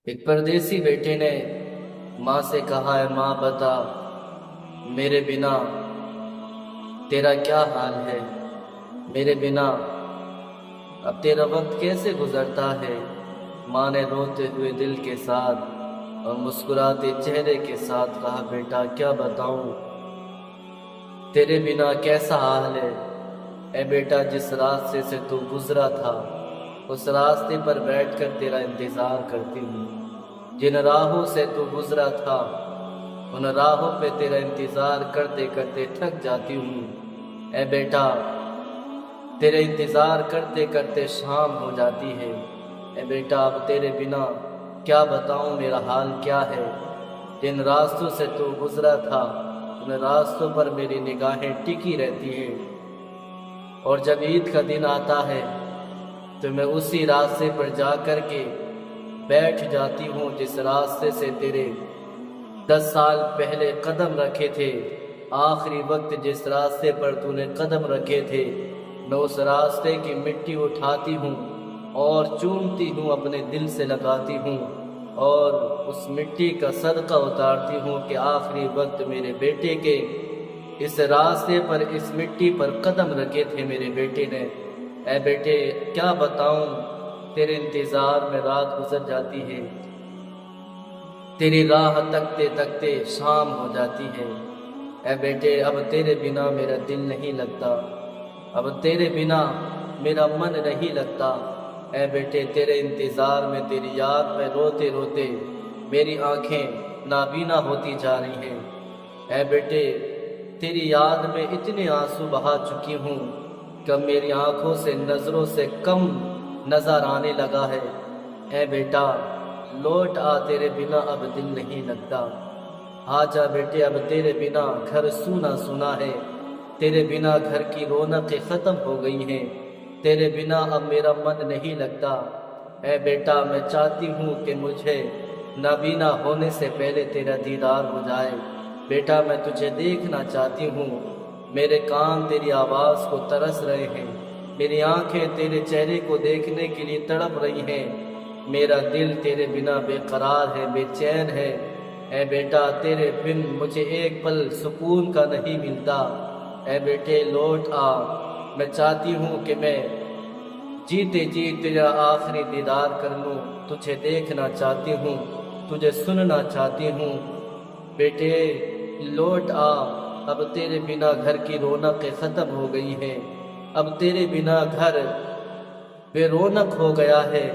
ایک پردیسی بیٹے نے ماں سے کہا ہے، ماں بتا میرے بنا تیرا کیا حال ہے، میرے بنا اب تیرا وقت کیسے گزرتا ہے۔ ماں نے روتے ہوئے دل کے ساتھ اور مسکراتے چہرے کے ساتھ کہا، بیٹا کیا بتاؤں تیرے بنا کیسا حال ہے۔ اے بیٹا، جس راستے سے تو گزرا تھا اس راستے پر بیٹھ کر تیرا انتظار کرتی ہوں، جن راہوں سے تو گزرا تھا ان راہوں پہ تیرا انتظار کرتے کرتے تھک جاتی ہوں۔ اے بیٹا، تیرے انتظار کرتے کرتے شام ہو جاتی ہے۔ اے بیٹا، اب تیرے بنا کیا بتاؤں میرا حال کیا ہے۔ جن راستوں سے تو گزرا تھا ان راستوں پر میری نگاہیں ٹکی رہتی ہیں، اور جب عید کا دن آتا ہے تو میں اسی راستے پر جا کر کے بیٹھ جاتی ہوں جس راستے سے تیرے 10 سال پہلے قدم رکھے تھے۔ آخری وقت جس راستے پر تو نے قدم رکھے تھے، میں اس راستے کی مٹی اٹھاتی ہوں اور چومتی ہوں، اپنے دل سے لگاتی ہوں اور اس مٹی کا صدقہ اتارتی ہوں کہ آخری وقت میرے بیٹے کے اس راستے پر، اس مٹی پر قدم رکھے تھے میرے بیٹے نے۔ اے بیٹے، کیا بتاؤں تیرے انتظار میں رات گزر جاتی ہے، تیری راہ تکتے تکتے شام ہو جاتی ہے۔ اے بیٹے، اب تیرے بنا میرا دل نہیں لگتا، اب تیرے بنا میرا من نہیں لگتا۔ اے بیٹے، تیرے انتظار میں، تیری یاد میں روتے روتے میری آنکھیں نابینا ہوتی جا رہی ہیں۔ اے بیٹے، تیری یاد میں اتنے آنسو بہا چکی ہوں کہ اب میری آنکھوں سے نظروں سے کم نظر آنے لگا ہے۔ اے بیٹا، لوٹ آ، تیرے بنا اب دل نہیں لگتا۔ آ جا بیٹے، اب تیرے بنا گھر سونا سونا ہے، تیرے بنا گھر کی رونقیں ختم ہو گئی ہیں، تیرے بنا اب میرا من نہیں لگتا۔ اے بیٹا، میں چاہتی ہوں کہ مجھے نابینا ہونے سے پہلے تیرا دیدار ہو جائے۔ بیٹا، میں تجھے دیکھنا چاہتی ہوں، میرے کان تیری آواز کو ترس رہے ہیں، میری آنکھیں تیرے چہرے کو دیکھنے کے لیے تڑپ رہی ہیں، میرا دل تیرے بنا بے قرار ہے، بے چین ہے۔ اے بیٹا، تیرے بن مجھے ایک پل سکون کا نہیں ملتا۔ اے بیٹے، لوٹ آ، میں چاہتی ہوں کہ میں جیتے جی تیرا آخری دیدار کر لوں، تجھے دیکھنا چاہتی ہوں، تجھے سننا چاہتی ہوں۔ بیٹے، لوٹ آ، اب تیرے بنا گھر کی رونقیں ختم ہو گئی ہیں، اب تیرے بنا گھر بے رونق ہو گیا ہے۔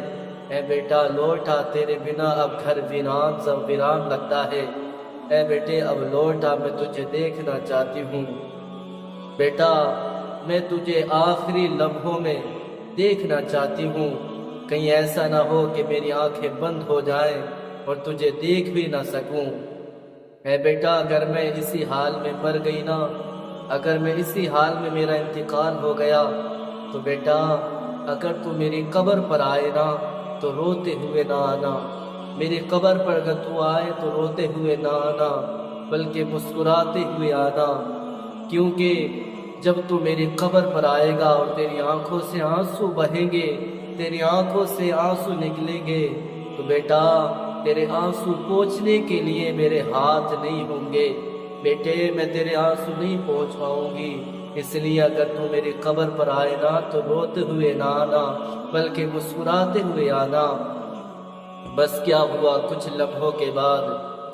اے بیٹا، لوٹ آ، تیرے بنا اب گھر ویران سا ویران لگتا ہے۔ اے بیٹے، اب لوٹ آ، میں تجھے دیکھنا چاہتی ہوں۔ بیٹا، میں تجھے آخری لمحوں میں دیکھنا چاہتی ہوں، کہیں ایسا نہ ہو کہ میری آنکھیں بند ہو جائیں اور تجھے دیکھ بھی نہ سکوں۔ اے بیٹا، اگر میں اسی حال میں مر گئی نا، اگر میں اسی حال میں میرا انتقال ہو گیا تو بیٹا، اگر تو میری قبر پر آئے نا تو روتے ہوئے نہ آنا، میری قبر پر اگر تو آئے تو روتے ہوئے نہ آنا بلکہ مسکراتے ہوئے آنا، کیونکہ جب تو میری قبر پر آئے گا اور تیری آنکھوں سے آنسو بہیں گے، تیری آنکھوں سے آنسو نکلیں گے تو بیٹا، تیرے آنسو پوچھنے کے لیے میرے ہاتھ نہیں ہوں گے۔ بیٹے، میں تیرے آنسو نہیں پہنچ پاؤں گی، اس لیے اگر تو میری قبر پر آئے نا تو روتے ہوئے نہ آنا بلکہ مسکراتے ہوئے آنا۔ بس کیا ہوا، کچھ لمحوں کے بعد،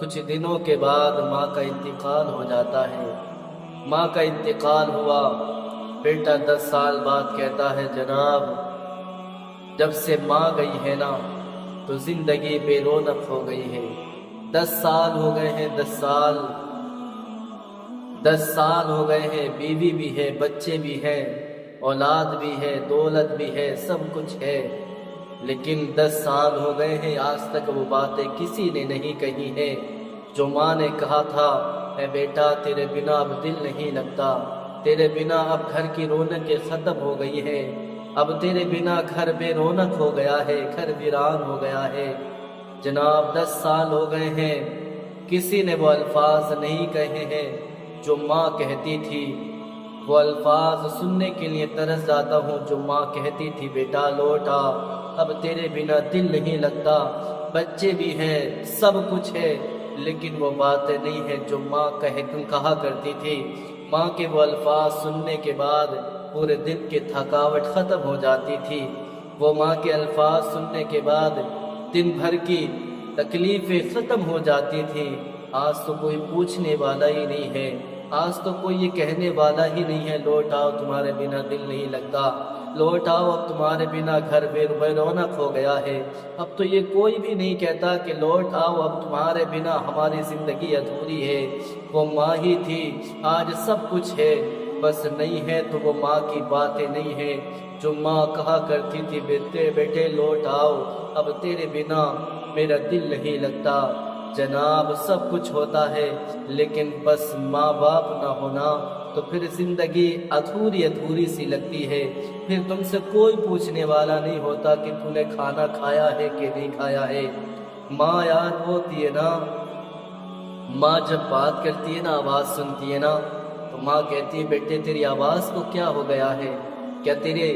کچھ دنوں کے بعد ماں کا انتقال ہو جاتا ہے۔ ماں کا انتقال ہوا، بیٹا 10 سال بعد کہتا ہے، جناب جب سے ماں گئی ہے نا تو زندگی بے رونق ہو گئی ہے۔ 10 سال ہو گئے ہیں، 10 سال ہو گئے ہیں، بیوی بھی ہے، بچے بھی ہیں، اولاد بھی ہے، دولت بھی ہے، سب کچھ ہے، لیکن 10 سال ہو گئے ہیں، آج تک وہ باتیں کسی نے نہیں کہی ہیں جو ماں نے کہا تھا، اے بیٹا، تیرے بنا اب دل نہیں لگتا، تیرے بنا اب گھر کی رونقیں ختم ہو گئی ہیں، اب تیرے بنا گھر بے رونق ہو گیا ہے، گھر ویران ہو گیا ہے۔ جناب 10 سال ہو گئے ہیں، کسی نے وہ الفاظ نہیں کہے ہیں جو ماں کہتی تھی، وہ الفاظ سننے کے لیے ترس جاتا ہوں جو ماں کہتی تھی، بیٹا لوٹ آ، اب تیرے بنا دل نہیں لگتا، بچے بھی ہیں، سب کچھ ہے، لیکن وہ باتیں نہیں ہیں جو ماں کہا کرتی تھی۔ ماں کے وہ الفاظ سننے کے بعد پورے دن کی تھکاوٹ ختم ہو جاتی تھی۔ وہ ماں کے الفاظ سننے کے بعد دن بھر کی تکلیفیں ختم ہو جاتی تھی۔ آج تو کوئی پوچھنے والا ہی نہیں ہے، آج تو کوئی یہ کہنے والا ہی نہیں ہے لوٹ آؤ تمہارے بنا دل نہیں لگتا، لوٹ آؤ اب تمہارے بنا گھر بے رونق ہو گیا ہے۔ اب تو یہ کوئی بھی نہیں کہتا کہ لوٹ آؤ اب تمہارے بنا ہماری زندگی ادھوری ہے۔ وہ ماں ہی تھی، آج سب کچھ ہے، بس نہیں ہے تو وہ ماں کی باتیں نہیں ہے جو ماں کہا کرتی تھی بیٹے لوٹ آؤ اب تیرے بنا میرا دل نہیں لگتا۔ جناب سب کچھ ہوتا ہے لیکن بس ماں باپ نہ ہونا تو پھر زندگی ادھوری سی لگتی ہے۔ پھر تم سے کوئی پوچھنے والا نہیں ہوتا کہ تم نے کھانا کھایا ہے کہ نہیں کھایا ہے۔ ماں یاد ہوتی ہے نا، ماں جب بات کرتی ہے نا، آواز سنتی ہے نا، تو ماں کہتی ہے بیٹے تیری آواز کو کیا ہو گیا ہے، کیا تیرے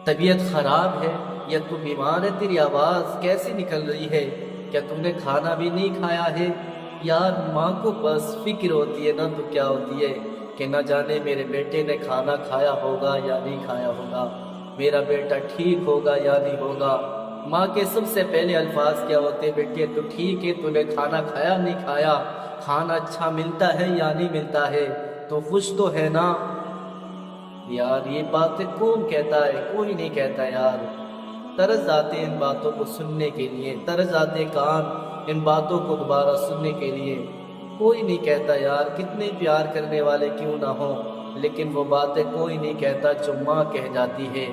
طبیعت خراب ہے یا تو بیمار ہے، تیری آواز کیسی نکل رہی ہے، کیا تم نے کھانا بھی نہیں کھایا ہے۔ یار ماں کو بس فکر ہوتی ہے نا تو کیا ہوتی ہے کہ نہ جانے میرے بیٹے نے کھانا کھایا ہوگا یا نہیں کھایا ہوگا، میرا بیٹا ٹھیک ہوگا یا نہیں ہوگا۔ ماں کے سب سے پہلے الفاظ کیا ہوتے، بیٹے تو ٹھیک ہے، تو نے کھانا کھایا نہیں کھایا، کھانا اچھا ملتا ہے یا نہیں ملتا ہے، تو خوش تو ہے نا۔ یار یہ باتیں کون کہتا ہے، کوئی نہیں کہتا یار۔ ترس آتے ان باتوں کو سننے کے لیے، ترس آتے کان ان باتوں کو دوبارہ سننے کے لیے، کوئی نہیں کہتا یار، کتنے پیار کرنے والے کیوں نہ ہوں، لیکن وہ باتیں کوئی نہیں کہتا جو ماں کہہ جاتی ہے۔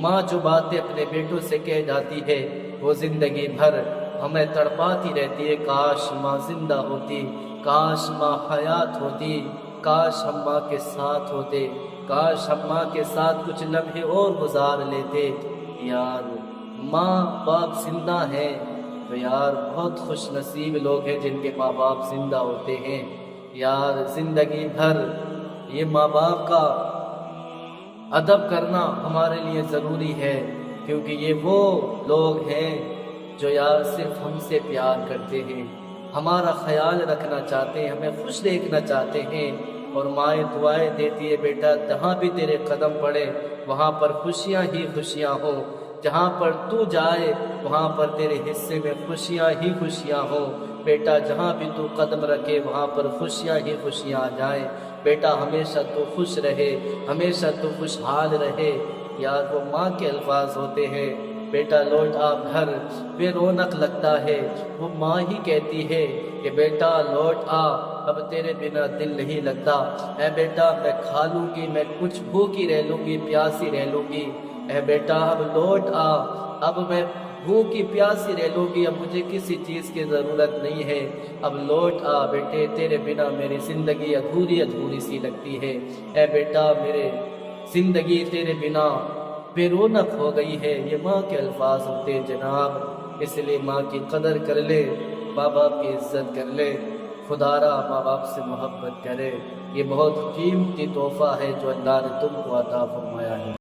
ماں جو باتیں اپنے بیٹوں سے کہہ جاتی ہے وہ زندگی بھر ہمیں تڑپاتی رہتی ہے۔ کاش ماں زندہ ہوتی، کاش ماں حیات ہوتی، کاش ہم ماں کے ساتھ ہوتے، کاش ہم ماں کے ساتھ کچھ لمحے اور گزار لیتے۔ یار ماں باپ زندہ ہیں تو یار بہت خوش نصیب لوگ ہیں جن کے ماں باپ زندہ ہوتے ہیں۔ یار زندگی بھر یہ ماں باپ کا ادب کرنا ہمارے لیے ضروری ہے، کیونکہ یہ وہ لوگ ہیں جو یار صرف ہم سے پیار کرتے ہیں، ہمارا خیال رکھنا چاہتے ہیں، ہمیں خوش دیکھنا چاہتے ہیں۔ اور مائیں دعائیں دیتی ہے بیٹا جہاں بھی تیرے قدم پڑے وہاں پر خوشیاں ہی خوشیاں ہوں، جہاں پر تو جائے وہاں پر تیرے حصے میں خوشیاں ہی خوشیاں ہوں۔ بیٹا جہاں بھی تو قدم رکھے وہاں پر خوشیاں ہی خوشیاں آ جائیں۔ بیٹا ہمیشہ تو خوش رہے، ہمیشہ تو خوشحال رہے۔ یار وہ ماں کے الفاظ ہوتے ہیں، بیٹا لوٹ آ گھر بے رونق لگتا ہے، وہ ماں ہی کہتی ہے کہ بیٹا لوٹ آ اب تیرے بنا دل نہیں لگتا۔ اے بیٹا میں کھا لوں گی، میں کچھ بھوکی رہ لوں گی، پیاسی رہ لوں گی، اے بیٹا اب لوٹ آ، اب میں بھوکی پیاسی رہ لوں گی، اب مجھے کسی چیز کی ضرورت نہیں ہے، اب لوٹ آ بیٹے تیرے بنا میری زندگی ادھوری سی لگتی ہے۔ اے بیٹا میرے زندگی تیرے بنا بے رونق ہو گئی ہے۔ یہ ماں کے الفاظ ہوتے ہیں جناب، اس لیے ماں کی قدر کر لے، ماں باپ کی عزت کر لے، خدا را ماں باپ سے محبت کرے۔ یہ بہت قیمتی تحفہ ہے جو اللہ نے تم کو عطا فرمایا ہے۔